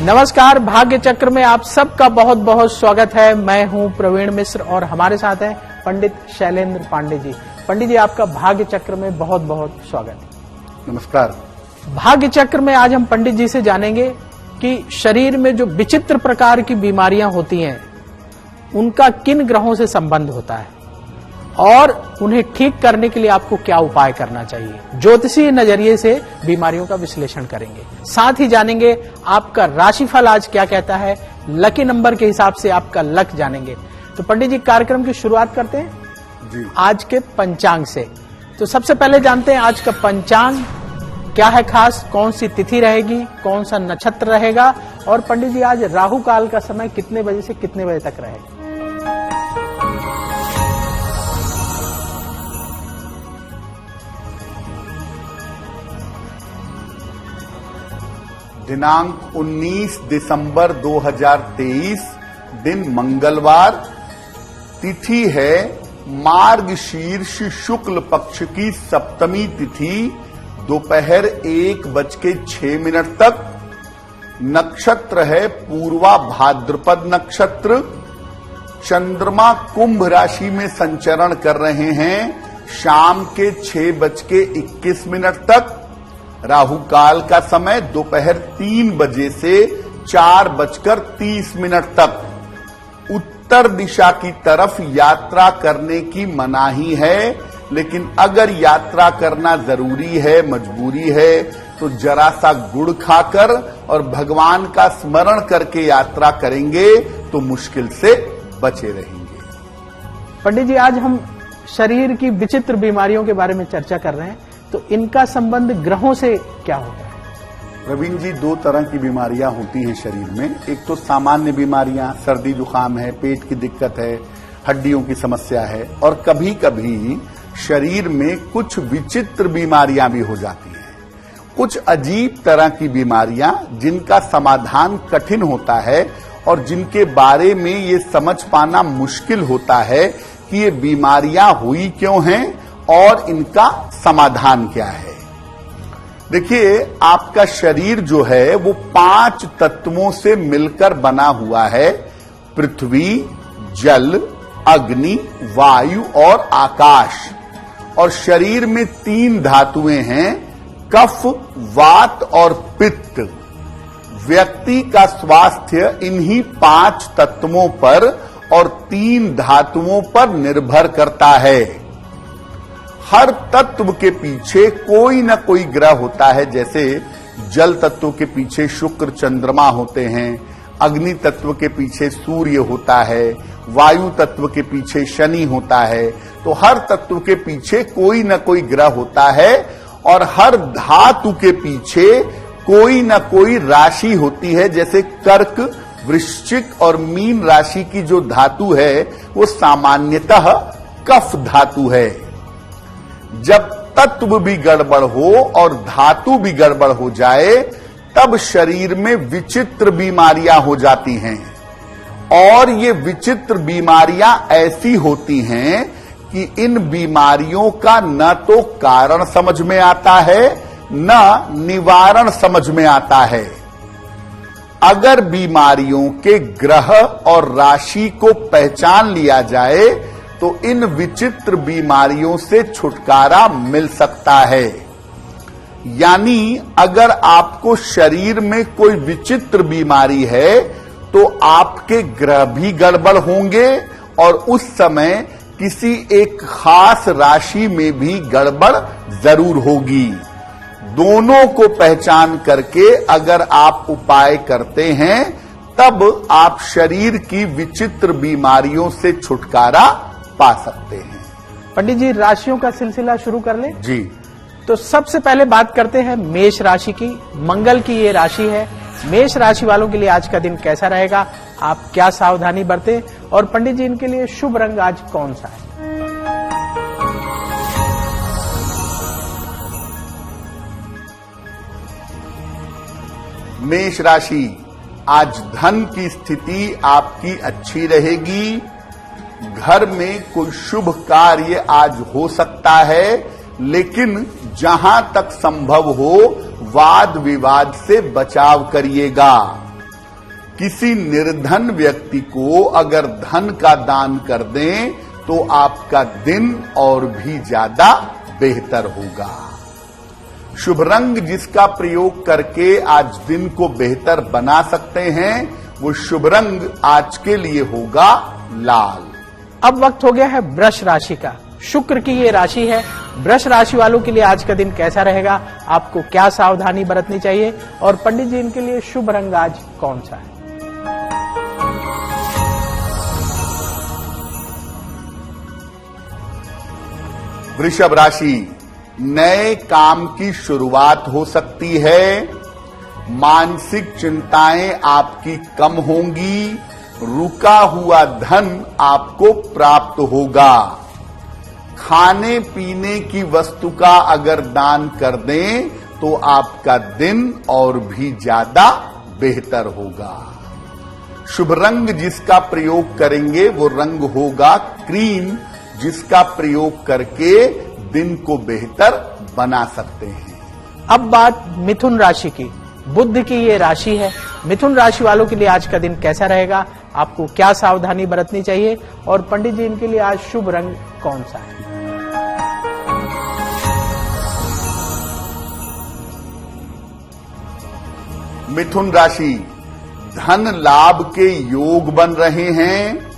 नमस्कार, भाग्य चक्र में आप सबका बहुत बहुत स्वागत है। मैं हूं प्रवीण मिश्र और हमारे साथ हैं पंडित शैलेंद्र पांडे जी। पंडित जी, आपका भाग्य चक्र में बहुत बहुत स्वागत है। नमस्कार। भाग्य चक्र में आज हम पंडित जी से जानेंगे कि शरीर में जो विचित्र प्रकार की बीमारियां होती हैं उनका किन ग्रहों से संबंध होता है और उन्हें ठीक करने के लिए आपको क्या उपाय करना चाहिए। ज्योतिषीय नजरिए से बीमारियों का विश्लेषण करेंगे। साथ ही जानेंगे आपका राशिफल आज क्या कहता है, लकी नंबर के हिसाब से आपका लक जानेंगे। तो पंडित जी, कार्यक्रम की शुरुआत करते हैं जी आज के पंचांग से। तो सबसे पहले जानते हैं आज का पंचांग क्या है खास, कौन सी तिथि रहेगी, कौन सा नक्षत्र रहेगा और पंडित जी आज राहु काल का समय कितने बजे से कितने बजे तक रहेगा। दिनांक 19 दिसंबर 2023, दिन मंगलवार, तिथि है मार्गशीर्ष शुक्ल पक्ष की सप्तमी तिथि, दोपहर 1:06 तक। नक्षत्र है पूर्वा भाद्रपद नक्षत्र। चंद्रमा कुंभ राशि में संचरण कर रहे हैं शाम के 6:21 तक। राहु काल का समय दोपहर 3 बजे से 4:30 तक। उत्तर दिशा की तरफ यात्रा करने की मनाही है, लेकिन अगर यात्रा करना जरूरी है, मजबूरी है, तो जरा सा गुड़ खाकर और भगवान का स्मरण करके यात्रा करेंगे तो मुश्किल से बचे रहेंगे। पंडित जी, आज हम शरीर की विचित्र बीमारियों के बारे में चर्चा कर रहे हैं, तो इनका संबंध ग्रहों से क्या होता है। प्रवीण जी, दो तरह की बीमारियां होती हैं शरीर में। एक तो सामान्य बीमारियां, सर्दी जुकाम है, पेट की दिक्कत है, हड्डियों की समस्या है, और कभी कभी शरीर में कुछ विचित्र बीमारियां भी हो जाती हैं। कुछ अजीब तरह की बीमारियां जिनका समाधान कठिन होता है और जिनके बारे में ये समझ पाना मुश्किल होता है कि ये बीमारियां हुई क्यों हैं और इनका समाधान क्या है। देखिए, आपका शरीर जो है वो 5 तत्वों से मिलकर बना हुआ है: पृथ्वी, जल, अग्नि, वायु और आकाश। और शरीर में 3 धातुएं हैं: कफ, वात और पित्त। व्यक्ति का स्वास्थ्य इन्हीं 5 तत्वों पर और 3 धातुओं पर निर्भर करता है। हर तत्व के पीछे कोई न कोई ग्रह होता है। जैसे जल तत्व के पीछे शुक्र चंद्रमा होते हैं, अग्नि तत्व के पीछे सूर्य होता है, वायु तत्व के पीछे शनि होता है। तो हर तत्व के पीछे कोई न कोई ग्रह होता है और हर धातु के पीछे कोई न कोई राशि होती है। जैसे कर्क, वृश्चिक और मीन राशि की जो धातु है वो सामान्यतः कफ धातु है। जब तत्व भी गड़बड़ हो और धातु भी गड़बड़ हो जाए तब शरीर में विचित्र बीमारियां हो जाती हैं। और ये विचित्र बीमारियां ऐसी होती हैं कि इन बीमारियों का न तो कारण समझ में आता है न निवारण समझ में आता है। अगर बीमारियों के ग्रह और राशि को पहचान लिया जाए तो इन विचित्र बीमारियों से छुटकारा मिल सकता है। यानी अगर आपको शरीर में कोई विचित्र बीमारी है तो आपके ग्रह भी गड़बड़ होंगे और उस समय किसी एक खास राशि में भी गड़बड़ जरूर होगी। दोनों को पहचान करके अगर आप उपाय करते हैं तब आप शरीर की विचित्र बीमारियों से छुटकारा पा सकते हैं। पंडित जी, राशियों का सिलसिला शुरू कर ले जी। तो सबसे पहले बात करते हैं मेष राशि की। मंगल की ये राशि है। मेष राशि वालों के लिए आज का दिन कैसा रहेगा, आप क्या सावधानी बरतें और पंडित जी इनके लिए शुभ रंग आज कौन सा है। मेष राशि, आज धन की स्थिति आपकी अच्छी रहेगी। घर में कोई शुभ कार्य आज हो सकता है, लेकिन जहां तक संभव हो वाद विवाद से बचाव करिएगा। किसी निर्धन व्यक्ति को अगर धन का दान कर दें तो आपका दिन और भी ज्यादा बेहतर होगा। शुभ रंग जिसका प्रयोग करके आज दिन को बेहतर बना सकते हैं वो शुभ रंग आज के लिए होगा लाल। अब वक्त हो गया है वृष राशि का। शुक्र की ये राशि है। वृष राशि वालों के लिए आज का दिन कैसा रहेगा, आपको क्या सावधानी बरतनी चाहिए और पंडित जी इनके लिए शुभ रंग आज कौन सा है? वृषभ राशि, नए काम की शुरुआत हो सकती है। मानसिक चिंताएं आपकी कम होंगी। रुका हुआ धन आपको प्राप्त होगा। खाने पीने की वस्तु का अगर दान कर दें तो आपका दिन और भी ज्यादा बेहतर होगा। शुभ रंग जिसका प्रयोग करेंगे वो रंग होगा क्रीम, जिसका प्रयोग करके दिन को बेहतर बना सकते हैं। अब बात मिथुन राशि की। बुध की ये राशि है। मिथुन राशि वालों के लिए आज का दिन कैसा रहेगा, आपको क्या सावधानी बरतनी चाहिए और पंडित जी इनके लिए आज शुभ रंग कौन सा है? मिथुन राशि, धन लाभ के योग बन रहे हैं।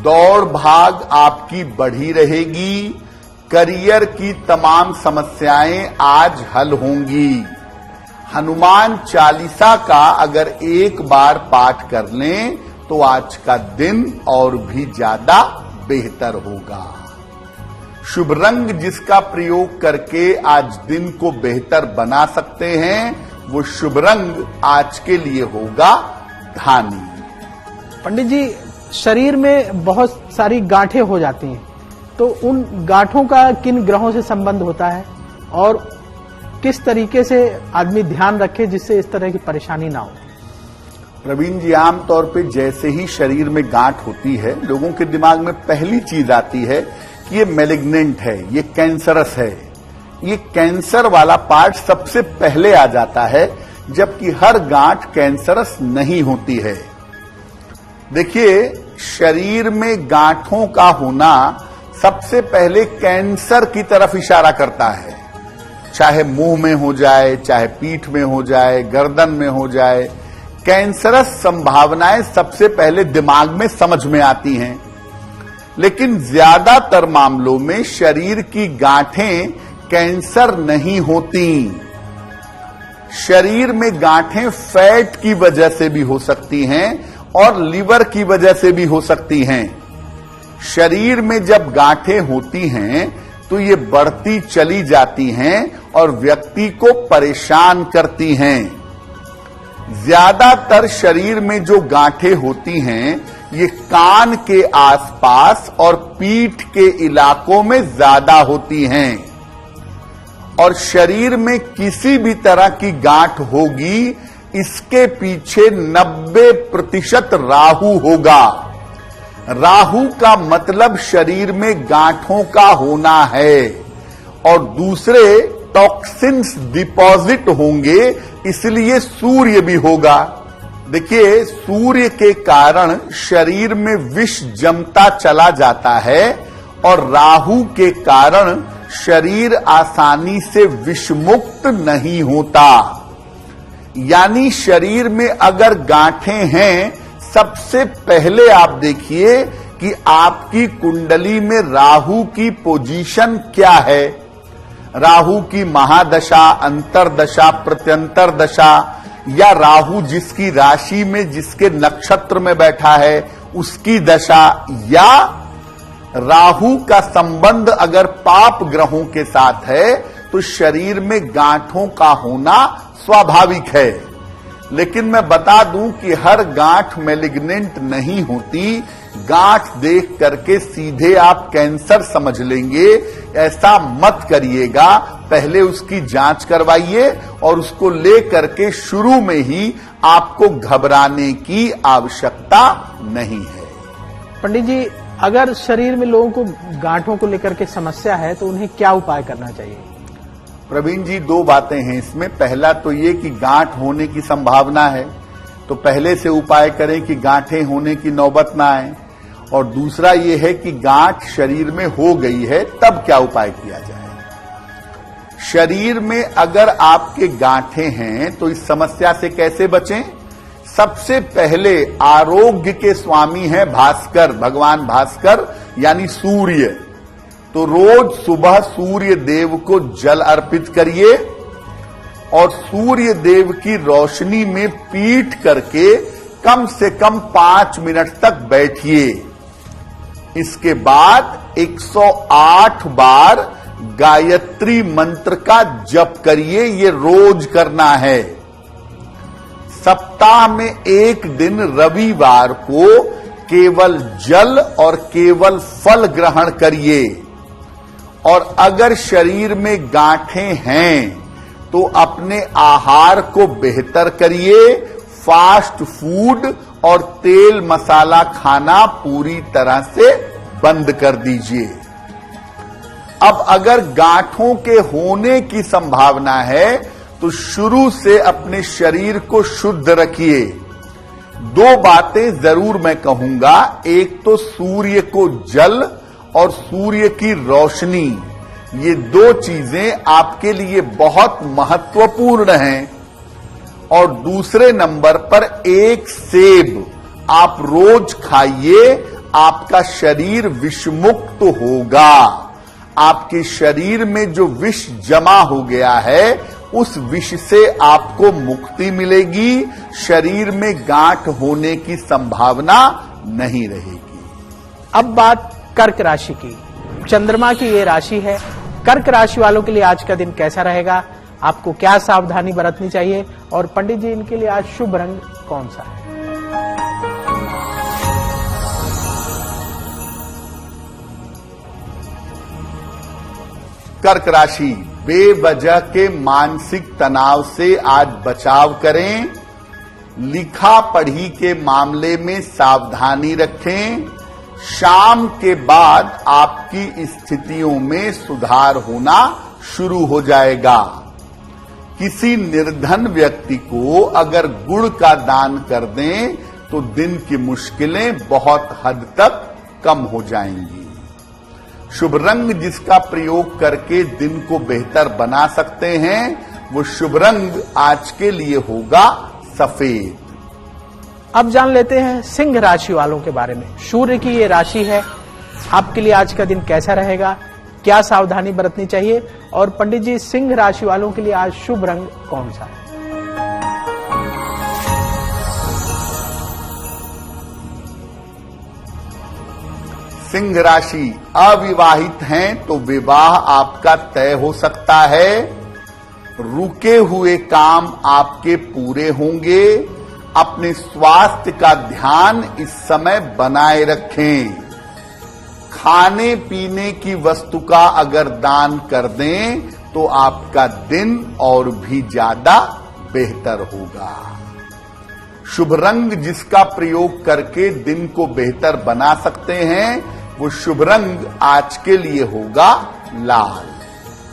दौड़ भाग आपकी बढ़ी रहेगी। करियर की तमाम समस्याएं आज हल होंगी। हनुमान चालीसा का अगर एक बार पाठ कर लें तो आज का दिन और भी ज्यादा बेहतर होगा। शुभ रंग जिसका प्रयोग करके आज दिन को बेहतर बना सकते हैं वो शुभ रंग आज के लिए होगा धानी। पंडित जी, शरीर में बहुत सारी गांठें हो जाती हैं, तो उन गांठों का किन ग्रहों से संबंध होता है और किस तरीके से आदमी ध्यान रखे जिससे इस तरह की परेशानी ना हो? प्रवीण जी, आमतौर पे जैसे ही शरीर में गांठ होती है लोगों के दिमाग में पहली चीज आती है कि ये मैलिग्नेंट है, ये कैंसरस है। ये कैंसर वाला पार्ट सबसे पहले आ जाता है, जबकि हर गांठ कैंसरस नहीं होती है। देखिए, शरीर में गांठों का होना सबसे पहले कैंसर की तरफ इशारा करता है। चाहे मुंह में हो जाए, चाहे पीठ में हो जाए, गर्दन में हो जाए, कैंसरस संभावनाएं सबसे पहले दिमाग में समझ में आती हैं। लेकिन ज्यादातर मामलों में शरीर की गांठें कैंसर नहीं होती। शरीर में गांठें फैट की वजह से भी हो सकती हैं और लीवर की वजह से भी हो सकती हैं। शरीर में जब गांठें होती हैं तो ये बढ़ती चली जाती हैं और व्यक्ति को परेशान करती हैं। ज्यादातर शरीर में जो गांठें होती हैं ये कान के आसपास और पीठ के इलाकों में ज्यादा होती हैं। और शरीर में किसी भी तरह की गांठ होगी इसके पीछे 90% राहु होगा। राहु का मतलब शरीर में गांठों का होना है और दूसरे टॉक्सिन्स डिपॉजिट होंगे, इसलिए सूर्य भी होगा। देखिए, सूर्य के कारण शरीर में विष जमता चला जाता है और राहु के कारण शरीर आसानी से विषमुक्त नहीं होता। यानी शरीर में अगर गांठें हैं, सबसे पहले आप देखिए कि आपकी कुंडली में राहु की पोजीशन क्या है। राहु की महादशा, अंतरदशा, प्रत्यंतर दशा, या राहु जिसकी राशि में जिसके नक्षत्र में बैठा है उसकी दशा, या राहु का संबंध अगर पाप ग्रहों के साथ है तो शरीर में गांठों का होना स्वाभाविक है। लेकिन मैं बता दूं कि हर गांठ मैलिग्नेंट नहीं होती। गांठ देख करके सीधे आप कैंसर समझ लेंगे, ऐसा मत करिएगा। पहले उसकी जांच करवाइए और उसको ले करके शुरू में ही आपको घबराने की आवश्यकता नहीं है। पंडित जी, अगर शरीर में लोगों को गांठों को लेकर के समस्या है तो उन्हें क्या उपाय करना चाहिए? प्रवीण जी, दो बातें हैं इसमें। पहला तो ये कि गांठ होने की संभावना है, तो पहले से उपाय करें कि गांठें होने की नौबत ना आए। और दूसरा ये है कि गांठ शरीर में हो गई है, तब क्या उपाय किया जाए। शरीर में अगर आपके गांठें हैं तो इस समस्या से कैसे बचें। सबसे पहले आरोग्य के स्वामी हैं भास्कर, भगवान भास्कर यानी सूर्य। तो रोज सुबह सूर्य देव को जल अर्पित करिए और सूर्य देव की रोशनी में पीठ करके कम से कम 5 मिनट तक बैठिए। इसके बाद 108 बार गायत्री मंत्र का जप करिए। ये रोज करना है। सप्ताह में एक दिन रविवार को केवल जल और केवल फल ग्रहण करिए। और अगर शरीर में गांठें हैं तो अपने आहार को बेहतर करिए। फास्ट फूड और तेल मसाला खाना पूरी तरह से बंद कर दीजिए। अब अगर गांठों के होने की संभावना है तो शुरू से अपने शरीर को शुद्ध रखिए। 2 बातें जरूर मैं कहूंगा। एक तो सूर्य को जल और सूर्य की रोशनी, ये 2 चीजें आपके लिए बहुत महत्वपूर्ण हैं। और दूसरे नंबर पर एक सेब आप रोज खाइए। आपका शरीर विषमुक्त होगा। आपके शरीर में जो विष जमा हो गया है उस विष से आपको मुक्ति मिलेगी। शरीर में गांठ होने की संभावना नहीं रहेगी। अब बात कर्क राशि की। चंद्रमा की ये राशि है। कर्क राशि वालों के लिए आज का दिन कैसा रहेगा, आपको क्या सावधानी बरतनी चाहिए और पंडित जी इनके लिए आज शुभ रंग कौन सा है। कर्क राशि, बेवजह के मानसिक तनाव से आज बचाव करें। लिखा पढ़ी के मामले में सावधानी रखें। शाम के बाद आपकी स्थितियों में सुधार होना शुरू हो जाएगा। किसी निर्धन व्यक्ति को अगर गुड़ का दान कर दें तो दिन की मुश्किलें बहुत हद तक कम हो जाएंगी। शुभ रंग जिसका प्रयोग करके दिन को बेहतर बना सकते हैं वो शुभ रंग आज के लिए होगा सफेद। अब जान लेते हैं सिंह राशि वालों के बारे में। सूर्य की ये राशि है। आपके लिए आज का दिन कैसा रहेगा, क्या सावधानी बरतनी चाहिए और पंडित जी सिंह राशि वालों के लिए आज शुभ रंग कौन सा है। सिंह राशि, अविवाहित हैं तो विवाह आपका तय हो सकता है। रुके हुए काम आपके पूरे होंगे। अपने स्वास्थ्य का ध्यान इस समय बनाए रखें। खाने पीने की वस्तु का अगर दान कर दें तो आपका दिन और भी ज्यादा बेहतर होगा। शुभ रंग जिसका प्रयोग करके दिन को बेहतर बना सकते हैं वो शुभ रंग आज के लिए होगा लाल।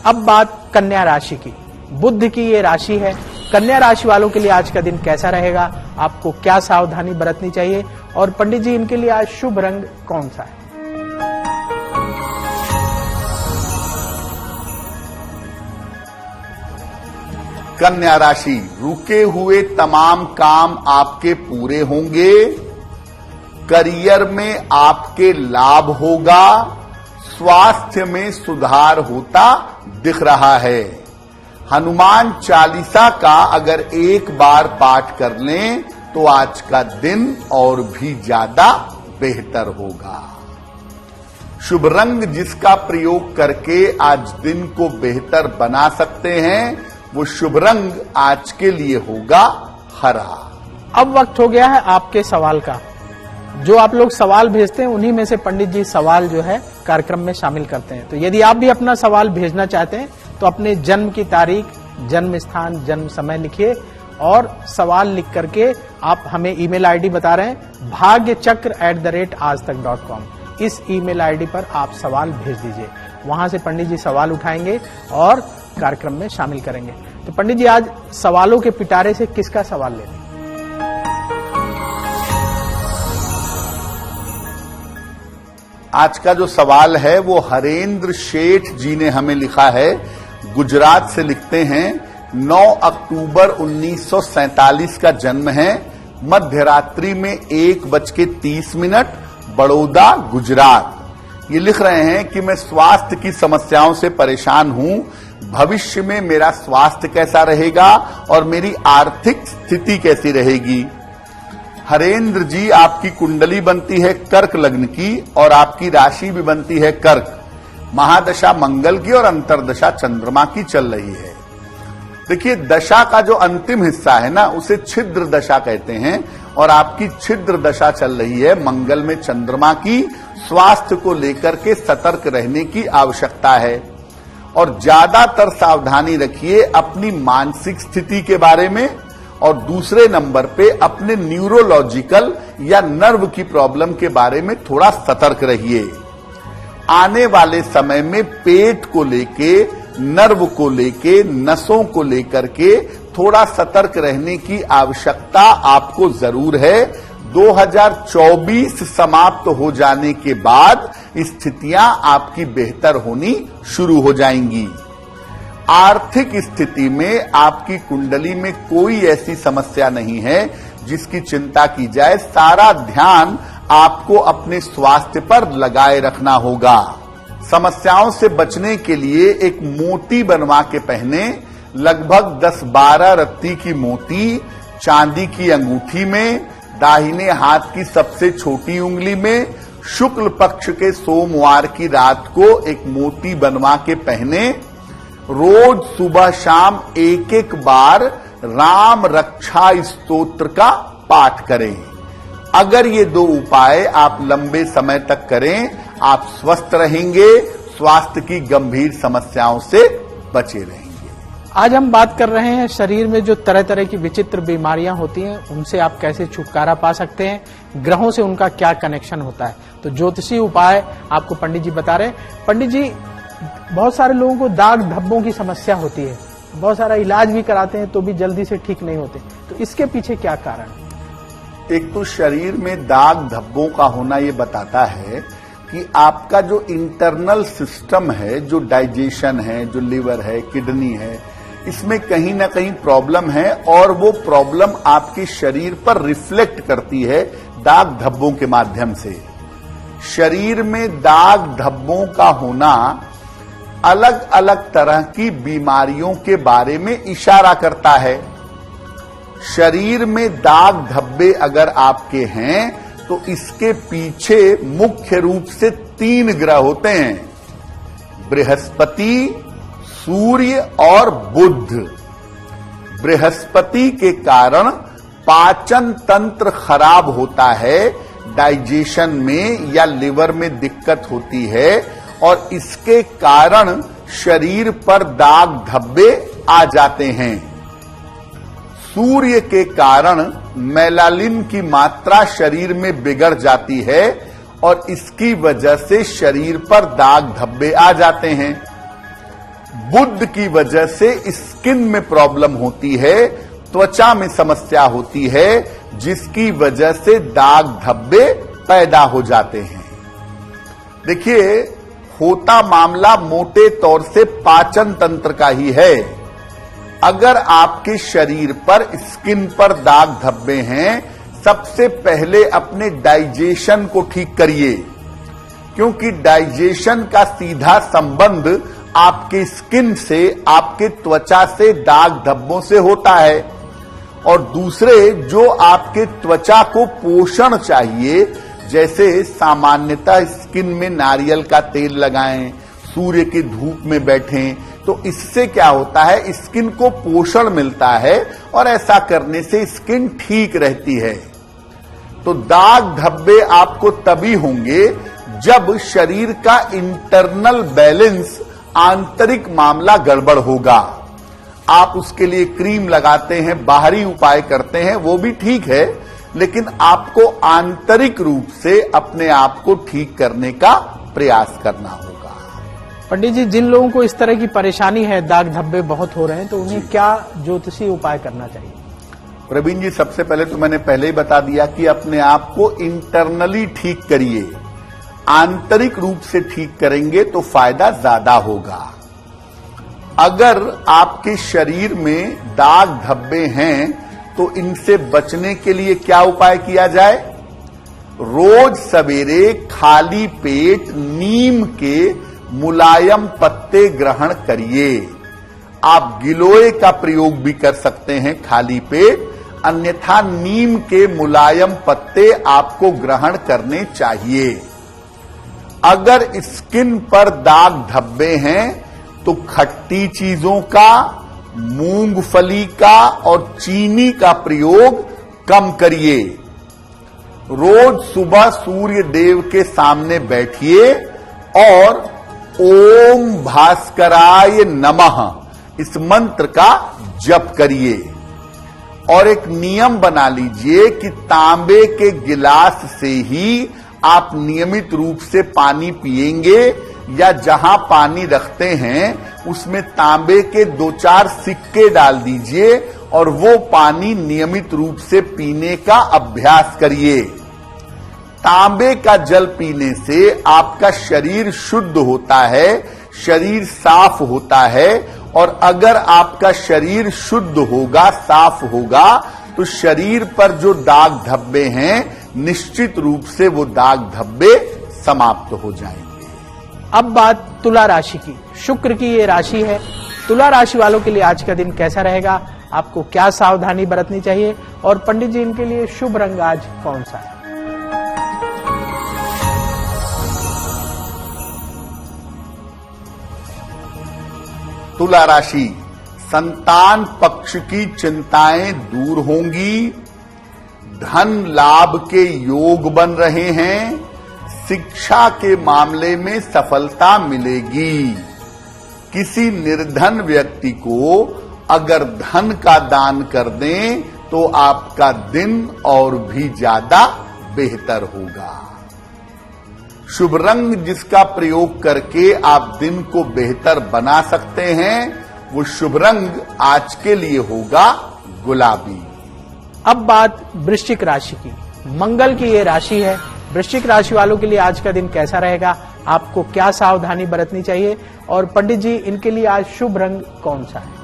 अब बात कन्या राशि की। बुध की ये राशि है। कन्या राशि वालों के लिए आज का दिन कैसा रहेगा, आपको क्या सावधानी बरतनी चाहिए और पंडित जी इनके लिए आज शुभ रंग कौन सा है। कन्या राशि, रुके हुए तमाम काम आपके पूरे होंगे। करियर में आपके लाभ होगा। स्वास्थ्य में सुधार होता दिख रहा है। हनुमान चालीसा का अगर एक बार पाठ कर लें तो आज का दिन और भी ज्यादा बेहतर होगा। शुभ रंग जिसका प्रयोग करके आज दिन को बेहतर बना सकते हैं वो शुभ रंग आज के लिए होगा हरा। अब वक्त हो गया है आपके सवाल का। जो आप लोग सवाल भेजते हैं उन्हीं में से पंडित जी सवाल जो है कार्यक्रम में शामिल करते हैं। तो यदि आप भी अपना सवाल भेजना चाहते हैं तो अपने जन्म की तारीख, जन्म स्थान, जन्म समय लिखिए और सवाल लिख करके आप हमें ईमेल आईडी बता रहे हैं bhagyachakra@aajtak.com। इस ईमेल आईडी पर आप सवाल भेज दीजिए। वहां से पंडित जी सवाल उठाएंगे और कार्यक्रम में शामिल करेंगे। तो पंडित जी आज सवालों के पिटारे से किसका सवाल लेते हैं। आज का जो सवाल है वो हरेंद्र शेठ जी ने हमें लिखा है, गुजरात से लिखते हैं। 9 अक्टूबर 1947 का जन्म है, मध्य रात्रि में 1:30, बड़ौदा, गुजरात। ये लिख रहे हैं कि मैं स्वास्थ्य की समस्याओं से परेशान हूं, भविष्य में मेरा स्वास्थ्य कैसा रहेगा और मेरी आर्थिक स्थिति कैसी रहेगी। हरेंद्र जी, आपकी कुंडली बनती है कर्क लग्न की और आपकी राशि भी बनती है कर्क। महादशा मंगल की और अंतरदशा चंद्रमा की चल रही है। देखिए, दशा का जो अंतिम हिस्सा है ना, उसे छिद्र दशा कहते हैं और आपकी छिद्र दशा चल रही है मंगल में चंद्रमा की। स्वास्थ्य को लेकर के सतर्क रहने की आवश्यकता है और ज्यादातर सावधानी रखिए अपनी मानसिक स्थिति के बारे में और दूसरे नंबर पे अपने न्यूरोलॉजिकल या नर्व की प्रॉब्लम के बारे में थोड़ा सतर्क रहिए। आने वाले समय में पेट को लेके, नर्व को लेके, नसों को लेकर के थोड़ा सतर्क रहने की आवश्यकता आपको जरूर है। 2024 समाप्त हो जाने के बाद स्थितियां आपकी बेहतर होनी शुरू हो जाएंगी। आर्थिक स्थिति में आपकी कुंडली में कोई ऐसी समस्या नहीं है जिसकी चिंता की जाए। सारा ध्यान आपको अपने स्वास्थ्य पर लगाए रखना होगा। समस्याओं से बचने के लिए एक मोती बनवा के पहने। लगभग 10-12 रत्ती की मोती चांदी की अंगूठी में, दाहिने हाथ की सबसे छोटी उंगली में, शुक्ल पक्ष के सोमवार की रात को एक मोती बनवा के पहने। रोज सुबह शाम एक बार राम रक्षा स्तोत्र का पाठ करें। अगर ये 2 उपाय आप लंबे समय तक करें, आप स्वस्थ रहेंगे, स्वास्थ्य की गंभीर समस्याओं से बचे रहेंगे। आज हम बात कर रहे हैं शरीर में जो तरह तरह की विचित्र बीमारियां होती हैं, उनसे आप कैसे छुटकारा पा सकते हैं, ग्रहों से उनका क्या कनेक्शन होता है। तो ज्योतिषी उपाय आपको पंडित जी बता रहे हैं। पंडित जी, बहुत सारे लोगों को दाग धब्बों की समस्या होती है, बहुत सारा इलाज भी कराते हैं तो भी जल्दी से ठीक नहीं होते, तो इसके पीछे क्या कारण है? एक तो शरीर में दाग धब्बों का होना ये बताता है कि आपका जो इंटरनल सिस्टम है, जो डाइजेशन है, जो लिवर है, किडनी है, इसमें कहीं ना कहीं प्रॉब्लम है और वो प्रॉब्लम आपके शरीर पर रिफ्लेक्ट करती है दाग धब्बों के माध्यम से। शरीर में दाग धब्बों का होना अलग अलग तरह की बीमारियों के बारे में इशारा करता है। शरीर में दाग धब्बे अगर आपके हैं तो इसके पीछे मुख्य रूप से 3 ग्रह होते हैं, बृहस्पति, सूर्य और बुध। बृहस्पति के कारण पाचन तंत्र खराब होता है, डाइजेशन में या लिवर में दिक्कत होती है और इसके कारण शरीर पर दाग धब्बे आ जाते हैं। सूर्य के कारण मेलानिन की मात्रा शरीर में बिगड़ जाती है और इसकी वजह से शरीर पर दाग धब्बे आ जाते हैं। बुध की वजह से स्किन में प्रॉब्लम होती है, त्वचा में समस्या होती है, जिसकी वजह से दाग धब्बे पैदा हो जाते हैं। देखिए, होता मामला मोटे तौर से पाचन तंत्र का ही है। अगर आपके शरीर पर, स्किन पर दाग धब्बे हैं, सबसे पहले अपने डाइजेशन को ठीक करिए, क्योंकि डाइजेशन का सीधा संबंध आपके स्किन से, आपके त्वचा से, दाग धब्बों से होता है। और दूसरे, जो आपके त्वचा को पोषण चाहिए, जैसे सामान्यतः स्किन में नारियल का तेल लगाएं, सूर्य की धूप में बैठें, तो इससे क्या होता है, स्किन को पोषण मिलता है और ऐसा करने से स्किन ठीक रहती है। तो दाग धब्बे आपको तभी होंगे जब शरीर का इंटरनल बैलेंस, आंतरिक मामला गड़बड़ होगा। आप उसके लिए क्रीम लगाते हैं, बाहरी उपाय करते हैं, वो भी ठीक है, लेकिन आपको आंतरिक रूप से अपने आप को ठीक करने का प्रयास करना होगा। पंडित जी, जिन लोगों को इस तरह की परेशानी है, दाग धब्बे बहुत हो रहे हैं, तो उन्हें क्या ज्योतिषी उपाय करना चाहिए? प्रवीण जी, सबसे पहले तो मैंने पहले ही बता दिया कि अपने आप को इंटरनली ठीक करिए। आंतरिक रूप से ठीक करेंगे तो फायदा ज्यादा होगा। अगर आपके शरीर में दाग धब्बे हैं तो इनसे बचने के लिए क्या उपाय किया जाए? रोज सवेरे खाली पेट नीम के मुलायम पत्ते ग्रहण करिए। आप गिलोय का प्रयोग भी कर सकते हैं खाली पेट, अन्यथा नीम के मुलायम पत्ते आपको ग्रहण करने चाहिए। अगर स्किन पर दाग धब्बे हैं तो खट्टी चीजों का, मूंगफली का और चीनी का प्रयोग कम करिए। रोज सुबह सूर्य देव के सामने बैठिए और ओम भास्कराय नमः इस मंत्र का जप करिए। और एक नियम बना लीजिए कि तांबे के गिलास से ही आप नियमित रूप से पानी पिएंगे, या जहां पानी रखते हैं उसमें तांबे के 2-4 सिक्के डाल दीजिए और वो पानी नियमित रूप से पीने का अभ्यास करिए। तांबे का जल पीने से आपका शरीर शुद्ध होता है, शरीर साफ होता है, और अगर आपका शरीर शुद्ध होगा, साफ होगा, तो शरीर पर जो दाग धब्बे हैं निश्चित रूप से वो दाग धब्बे समाप्त हो जाएंगे। अब बात तुला राशि की। शुक्र की ये राशि है। तुला राशि वालों के लिए आज का दिन कैसा रहेगा? आपको क्या सावधानी बरतनी चाहिए? और पंडित जी इनके लिए शुभ रंग आज कौन सा है? तुला राशि, संतान पक्ष की चिंताएं दूर होंगी, धन लाभ के योग बन रहे हैं, शिक्षा के मामले में सफलता मिलेगी। किसी निर्धन व्यक्ति को अगर धन का दान कर दें तो आपका दिन और भी ज्यादा बेहतर होगा। शुभ रंग जिसका प्रयोग करके आप दिन को बेहतर बना सकते हैं वो शुभ रंग आज के लिए होगा गुलाबी। अब बात वृश्चिक राशि की। मंगल की ये राशि है। वृश्चिक राशि वालों के लिए आज का दिन कैसा रहेगा? आपको क्या सावधानी बरतनी चाहिए? और पंडित जी इनके लिए आज शुभ रंग कौन सा है?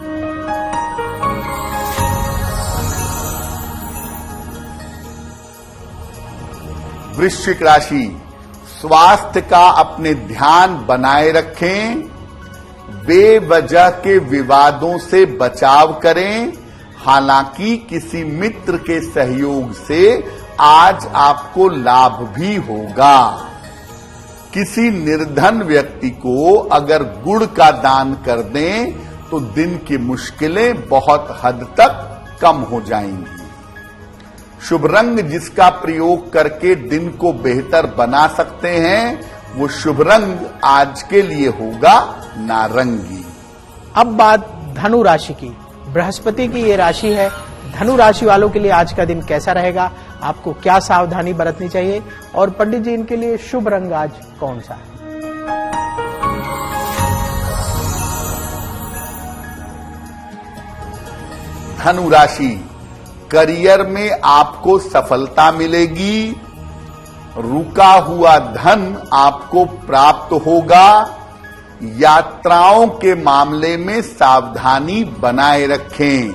वृश्चिक राशि, स्वास्थ्य का अपने ध्यान बनाए रखें, बेवजह के विवादों से बचाव करें। हालांकि किसी मित्र के सहयोग से आज आपको लाभ भी होगा। किसी निर्धन व्यक्ति को अगर गुड़ का दान कर दें तो दिन की मुश्किलें बहुत हद तक कम हो जाएंगी। शुभ रंग जिसका प्रयोग करके दिन को बेहतर बना सकते हैं वो शुभ रंग आज के लिए होगा नारंगी। अब बात धनु राशि की। बृहस्पति की ये राशि है। धनु राशि वालों के लिए आज का दिन कैसा रहेगा? आपको क्या सावधानी बरतनी चाहिए? और पंडित जी इनके लिए शुभ रंग आज कौन सा है? धनु राशि, करियर में आपको सफलता मिलेगी, रुका हुआ धन आपको प्राप्त होगा। यात्राओं के मामले में सावधानी बनाए रखें।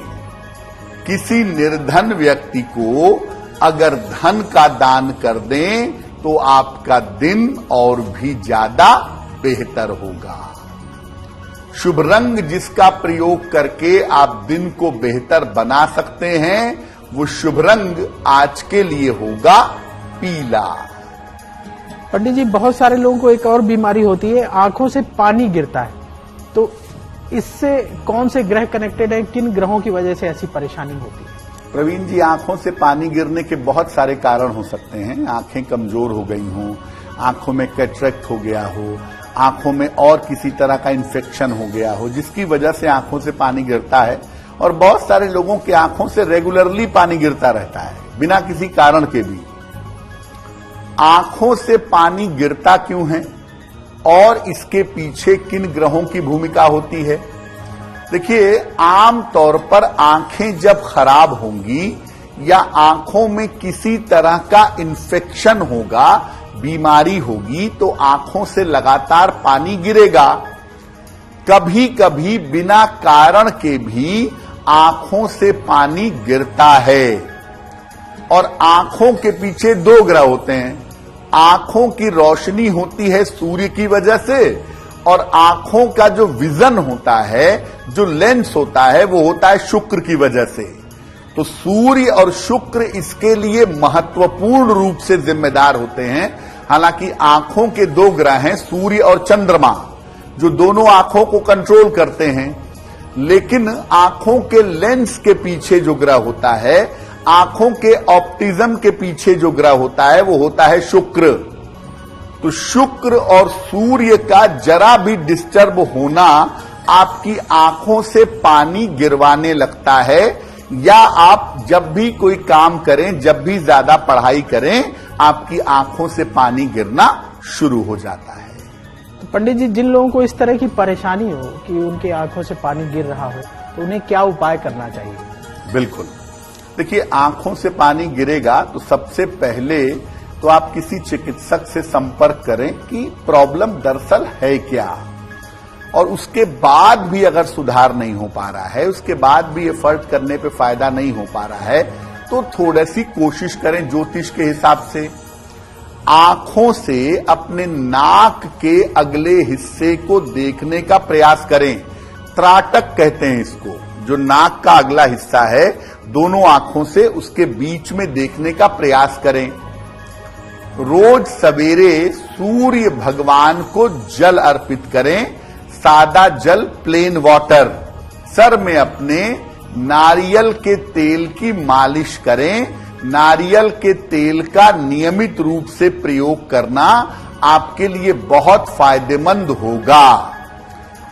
किसी निर्धन व्यक्ति को अगर धन का दान कर दें तो आपका दिन और भी ज्यादा बेहतर होगा। शुभ रंग जिसका प्रयोग करके आप दिन को बेहतर बना सकते हैं वो शुभ रंग आज के लिए होगा पीला। पंडित जी बहुत सारे लोगों को एक और बीमारी होती है, आंखों से पानी गिरता है, तो इससे कौन से ग्रह कनेक्टेड है? किन ग्रहों की वजह से ऐसी परेशानी होती है? प्रवीण जी, आंखों से पानी गिरने के बहुत सारे कारण हो सकते हैं। आंखें कमजोर हो गई हों, आंखों में कैटरेक्ट हो गया हो, आंखों में और किसी तरह का इन्फेक्शन हो गया हो जिसकी वजह से आंखों से पानी गिरता है। और बहुत सारे लोगों की आंखों से रेगुलरली पानी गिरता रहता है बिना किसी कारण के भी। आंखों से पानी गिरता क्यों है और इसके पीछे किन ग्रहों की भूमिका होती है? देखिए, आम तौर पर आंखें जब खराब होंगी या आंखों में किसी तरह का इन्फेक्शन होगा बीमारी होगी तो आंखों से लगातार पानी गिरेगा। कभी कभी बिना कारण के भी आंखों से पानी गिरता है। और आंखों के पीछे दो ग्रह होते हैं। आंखों की रोशनी होती है सूर्य की वजह से, और आंखों का जो विजन होता है, जो लेंस होता है, वो होता है शुक्र की वजह से। तो सूर्य और शुक्र इसके लिए महत्वपूर्ण रूप से जिम्मेदार होते हैं। हालांकि आंखों के दो ग्रह हैं, सूर्य और चंद्रमा, जो दोनों आंखों को कंट्रोल करते हैं। लेकिन आंखों के लेंस के पीछे जो ग्रह होता है, आंखों के ऑप्टिज्म के पीछे जो ग्रह होता है, वो होता है शुक्र। तो शुक्र और सूर्य का जरा भी डिस्टर्ब होना आपकी आंखों से पानी गिरवाने लगता है। या आप जब भी कोई काम करें, जब भी ज्यादा पढ़ाई करें, आपकी आंखों से पानी गिरना शुरू हो जाता है। तो पंडित जी, जिन लोगों को इस तरह की परेशानी हो कि उनकी आंखों से पानी गिर रहा हो, तो उन्हें क्या उपाय करना चाहिए? बिल्कुल, देखिए, आंखों से पानी गिरेगा तो सबसे पहले तो आप किसी चिकित्सक से संपर्क करें कि प्रॉब्लम दरअसल है क्या। और उसके बाद भी अगर सुधार नहीं हो पा रहा है, उसके बाद भी एफर्ट करने पे फायदा नहीं हो पा रहा है, तो थोड़ी सी कोशिश करें ज्योतिष के हिसाब से। आंखों से अपने नाक के अगले हिस्से को देखने का प्रयास करें। त्राटक कहते हैं इसको। जो नाक का अगला हिस्सा है, दोनों आंखों से उसके बीच में देखने का प्रयास करें। रोज सवेरे सूर्य भगवान को जल अर्पित करें, सादा जल, प्लेन वाटर। सर में अपने नारियल के तेल की मालिश करें। नारियल के तेल का नियमित रूप से प्रयोग करना आपके लिए बहुत फायदेमंद होगा।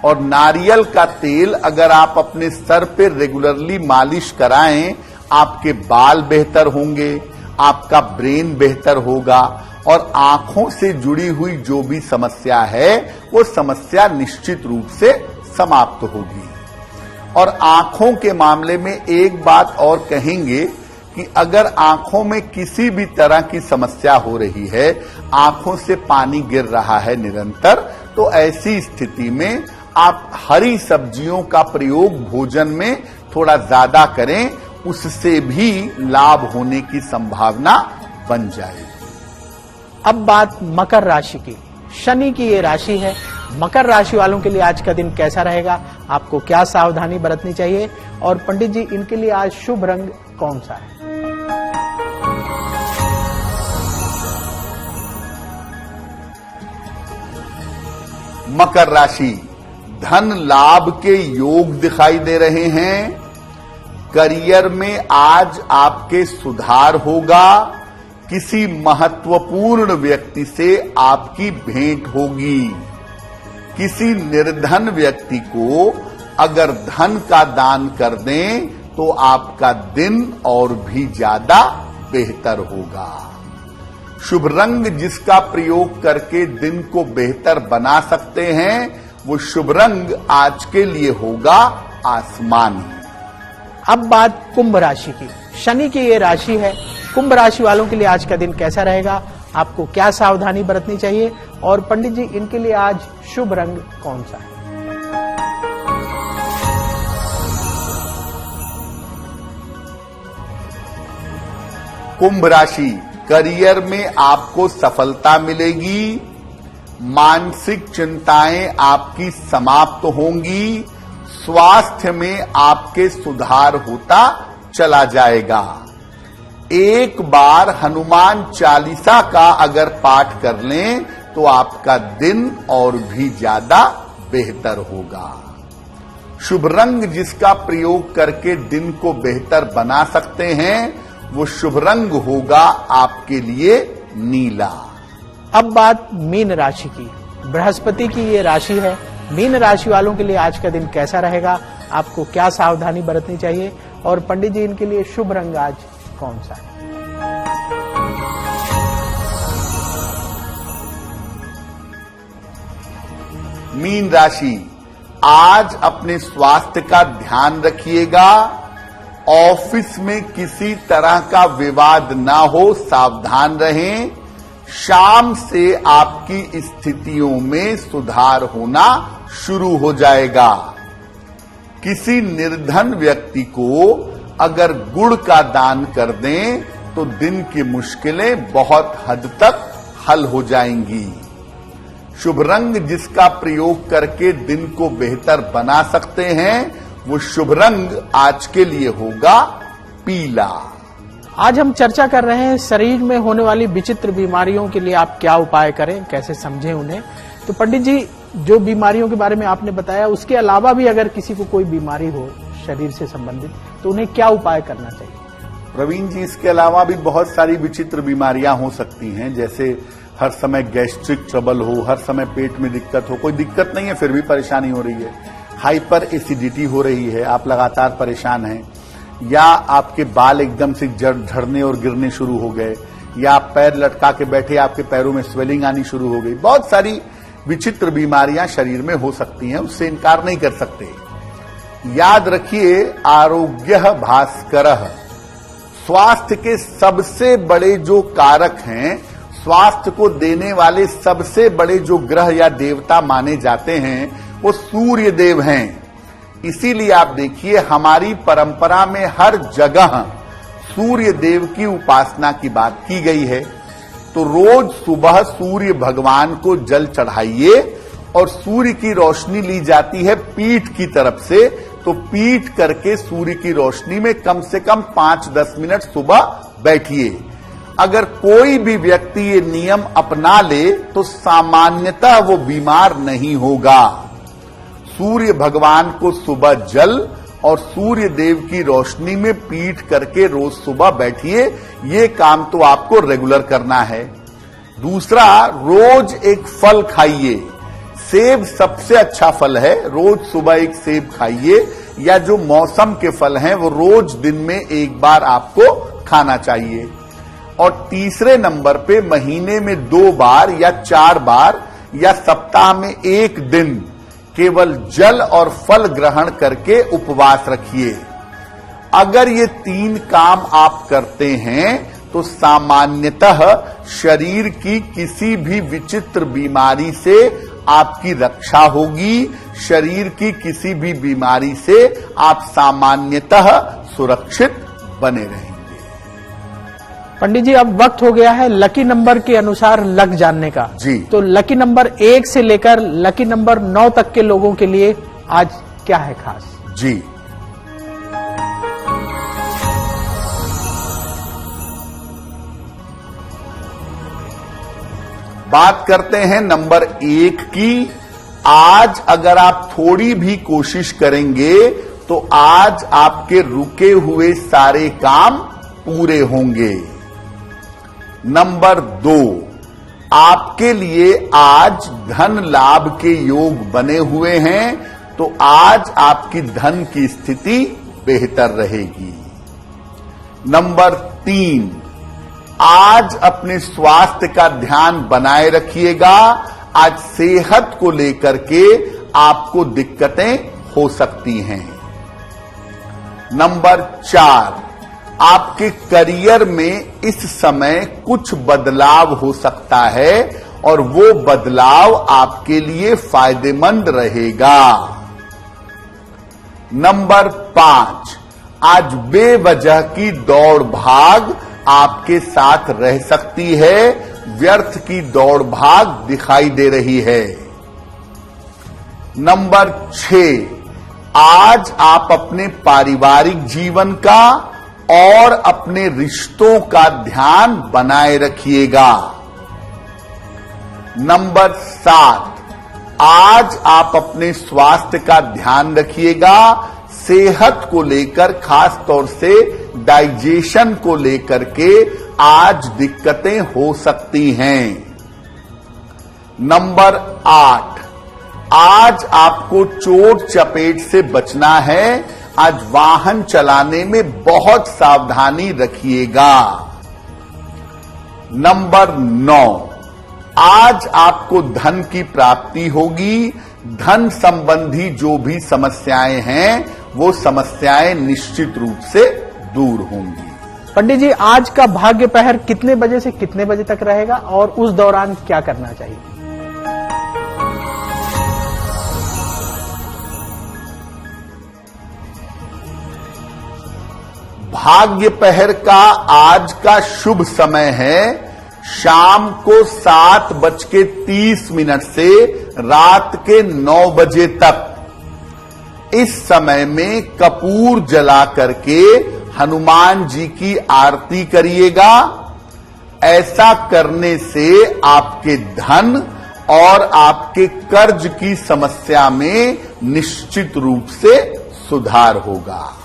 और नारियल का तेल अगर आप अपने सर पे रेगुलरली मालिश कराएं, आपके बाल बेहतर होंगे, आपका ब्रेन बेहतर होगा, और आंखों से जुड़ी हुई जो भी समस्या है, वो समस्या निश्चित रूप से समाप्त होगी। और आंखों के मामले में एक बात और कहेंगे कि अगर आंखों में किसी भी तरह की समस्या हो रही है, आंखों से पानी गिर रहा है निरंतर, तो ऐसी स्थिति में आप हरी सब्जियों का प्रयोग भोजन में थोड़ा ज्यादा करें, उससे भी लाभ होने की संभावना बन जाएगी। अब बात मकर राशि की। शनि की ये राशि है। मकर राशि वालों के लिए आज का दिन कैसा रहेगा? आपको क्या सावधानी बरतनी चाहिए? और पंडित जी, इनके लिए आज शुभ रंग कौन सा है? मकर राशि, धन लाभ के योग दिखाई दे रहे हैं। करियर में आज आपके सुधार होगा। किसी महत्वपूर्ण व्यक्ति से आपकी भेंट होगी। किसी निर्धन व्यक्ति को अगर धन का दान कर दें तो आपका दिन और भी ज्यादा बेहतर होगा। शुभ रंग जिसका प्रयोग करके दिन को बेहतर बना सकते हैं, वो शुभ रंग आज के लिए होगा आसमानी। अब बात कुंभ राशि की। शनि की ये राशि है। कुंभ राशि वालों के लिए आज का दिन कैसा रहेगा? आपको क्या सावधानी बरतनी चाहिए? और पंडित जी, इनके लिए आज शुभ रंग कौन सा है? कुंभ राशि, करियर में आपको सफलता मिलेगी। मानसिक चिंताएं आपकी समाप्त होंगी। स्वास्थ्य में आपके सुधार होता चला जाएगा। एक बार हनुमान चालीसा का अगर पाठ कर लें तो आपका दिन और भी ज्यादा बेहतर होगा। शुभ रंग जिसका प्रयोग करके दिन को बेहतर बना सकते हैं, वो शुभ रंग होगा आपके लिए नीला। अब बात मीन राशि की। बृहस्पति की ये राशि है। मीन राशि वालों के लिए आज का दिन कैसा रहेगा? आपको क्या सावधानी बरतनी चाहिए? और पंडित जी, इनके लिए शुभ रंग आज कौन सा है? मीन राशि, आज अपने स्वास्थ्य का ध्यान रखिएगा। ऑफिस में किसी तरह का विवाद ना हो, सावधान रहें। शाम से आपकी स्थितियों में सुधार होना शुरू हो जाएगा। किसी निर्धन व्यक्ति को अगर गुड़ का दान कर दें तो दिन की मुश्किलें बहुत हद तक हल हो जाएंगी। शुभ रंग जिसका प्रयोग करके दिन को बेहतर बना सकते हैं वो शुभ रंग आज के लिए होगा पीला। आज हम चर्चा कर रहे हैं शरीर में होने वाली विचित्र बीमारियों के लिए आप क्या उपाय करें, कैसे समझें उन्हें। तो पंडित जी, जो बीमारियों के बारे में आपने बताया उसके अलावा भी अगर किसी को कोई बीमारी हो शरीर से संबंधित तो उन्हें क्या उपाय करना चाहिए? प्रवीण जी, इसके अलावा भी बहुत सारी विचित्र बीमारियां हो सकती हैं, जैसे हर समय गैस्ट्रिक ट्रबल हो, हर समय पेट में दिक्कत हो, कोई दिक्कत नहीं है फिर भी परेशानी हो रही है, हाइपर एसिडिटी हो रही है, आप लगातार परेशान हैं, या आपके बाल एकदम से झड़ने और गिरने शुरू हो गए, या आप पैर लटका के बैठे आपके पैरों में स्वेलिंग आनी शुरू हो गई। बहुत सारी विचित्र बीमारियां शरीर में हो सकती हैं, उससे इनकार नहीं कर सकते। याद रखिए, आरोग्यः भास्करः, स्वास्थ्य के सबसे बड़े जो कारक हैं, स्वास्थ्य को देने वाले सबसे बड़े जो ग्रह या देवता माने जाते हैं वो सूर्य देव हैं। इसीलिए आप देखिए हमारी परंपरा में हर जगह सूर्य देव की उपासना की बात की गई है। तो रोज सुबह सूर्य भगवान को जल चढ़ाइए और सूर्य की रोशनी ली जाती है पीठ की तरफ से, तो पीठ करके सूर्य की रोशनी में कम से कम 5-10 मिनट सुबह बैठिए। अगर कोई भी व्यक्ति ये नियम अपना ले तो सामान्यतः वो बीमार नहीं होगा। सूर्य भगवान को सुबह जल और सूर्य देव की रोशनी में पीठ करके रोज सुबह बैठिए, ये काम तो आपको रेगुलर करना है। दूसरा, रोज एक फल खाइए। सेब सबसे अच्छा फल है, रोज सुबह एक सेब खाइए, या जो मौसम के फल हैं वो रोज दिन में एक बार आपको खाना चाहिए। और तीसरे नंबर पे महीने में 2 बार या 4 बार या सप्ताह में 1 दिन केवल जल और फल ग्रहण करके उपवास रखिए। अगर ये 3 काम आप करते हैं तो सामान्यतः शरीर की किसी भी विचित्र बीमारी से आपकी रक्षा होगी। शरीर की किसी भी बीमारी से आप सामान्यतः सुरक्षित बने रहेंगे। पंडित जी, अब वक्त हो गया है लकी नंबर के अनुसार लक जानने का। जी। तो लकी नंबर 1 से लेकर लकी नंबर 9 तक के लोगों के लिए आज क्या है खास? जी, बात करते हैं नंबर 1 की। आज अगर आप थोड़ी भी कोशिश करेंगे तो आज आपके रुके हुए सारे काम पूरे होंगे। नंबर 2, आपके लिए आज धन लाभ के योग बने हुए हैं, तो आज आपकी धन की स्थिति बेहतर रहेगी। नंबर 3, आज अपने स्वास्थ्य का ध्यान बनाए रखिएगा। आज सेहत को लेकर के आपको दिक्कतें हो सकती हैं। नंबर 4, आपके करियर में इस समय कुछ बदलाव हो सकता है और वो बदलाव आपके लिए फायदेमंद रहेगा। नंबर 5, आज बेवजह की दौड़ भाग आपके साथ रह सकती है, व्यर्थ की दौड़ भाग दिखाई दे रही है। नंबर 6, आज आप अपने पारिवारिक जीवन का और अपने रिश्तों का ध्यान बनाए रखिएगा। नंबर 7, आज आप अपने स्वास्थ्य का ध्यान रखिएगा। सेहत को लेकर, खास तौर से डाइजेशन को लेकर के आज दिक्कतें हो सकती हैं। नंबर 8, आज आपको चोट चपेट से बचना है। आज वाहन चलाने में बहुत सावधानी रखिएगा। नंबर 9, आज आपको धन की प्राप्ति होगी। धन संबंधी जो भी समस्याएं हैं वो समस्याएं निश्चित रूप से दूर होंगी। पंडित जी, आज का भाग्य पहर कितने बजे से कितने बजे तक रहेगा और उस दौरान क्या करना चाहिए? भाग्य पहर का आज का शुभ समय है शाम को 7:30 से रात के 9 बजे तक। इस समय में कपूर जला करके हनुमान जी की आरती करिएगा। ऐसा करने से आपके धन और आपके कर्ज की समस्या में निश्चित रूप से सुधार होगा।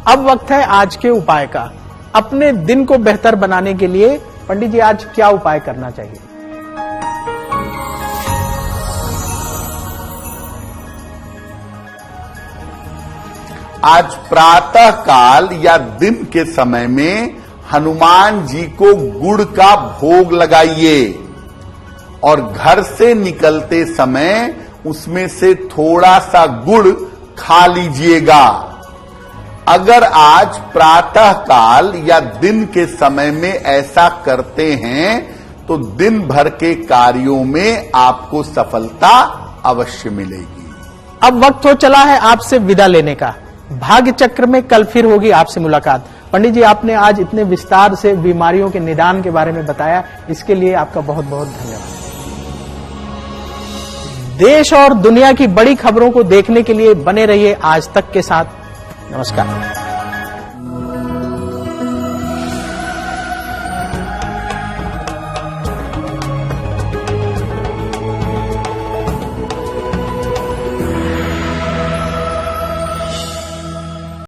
अब वक्त है आज के उपाय का। अपने दिन को बेहतर बनाने के लिए पंडित जी आज क्या उपाय करना चाहिए? आज प्रातः काल या दिन के समय में हनुमान जी को गुड़ का भोग लगाइए और घर से निकलते समय उसमें से थोड़ा सा गुड़ खा लीजिएगा। अगर आज प्रातः काल या दिन के समय में ऐसा करते हैं तो दिन भर के कार्यों में आपको सफलता अवश्य मिलेगी। अब वक्त हो चला है आपसे विदा लेने का। भाग्य चक्र में कल फिर होगी आपसे मुलाकात। पंडित जी, आपने आज इतने विस्तार से बीमारियों के निदान के बारे में बताया, इसके लिए आपका बहुत बहुत धन्यवाद। देश और दुनिया की बड़ी खबरों को देखने के लिए बने रहिए आज तक के साथ। नमस्कार।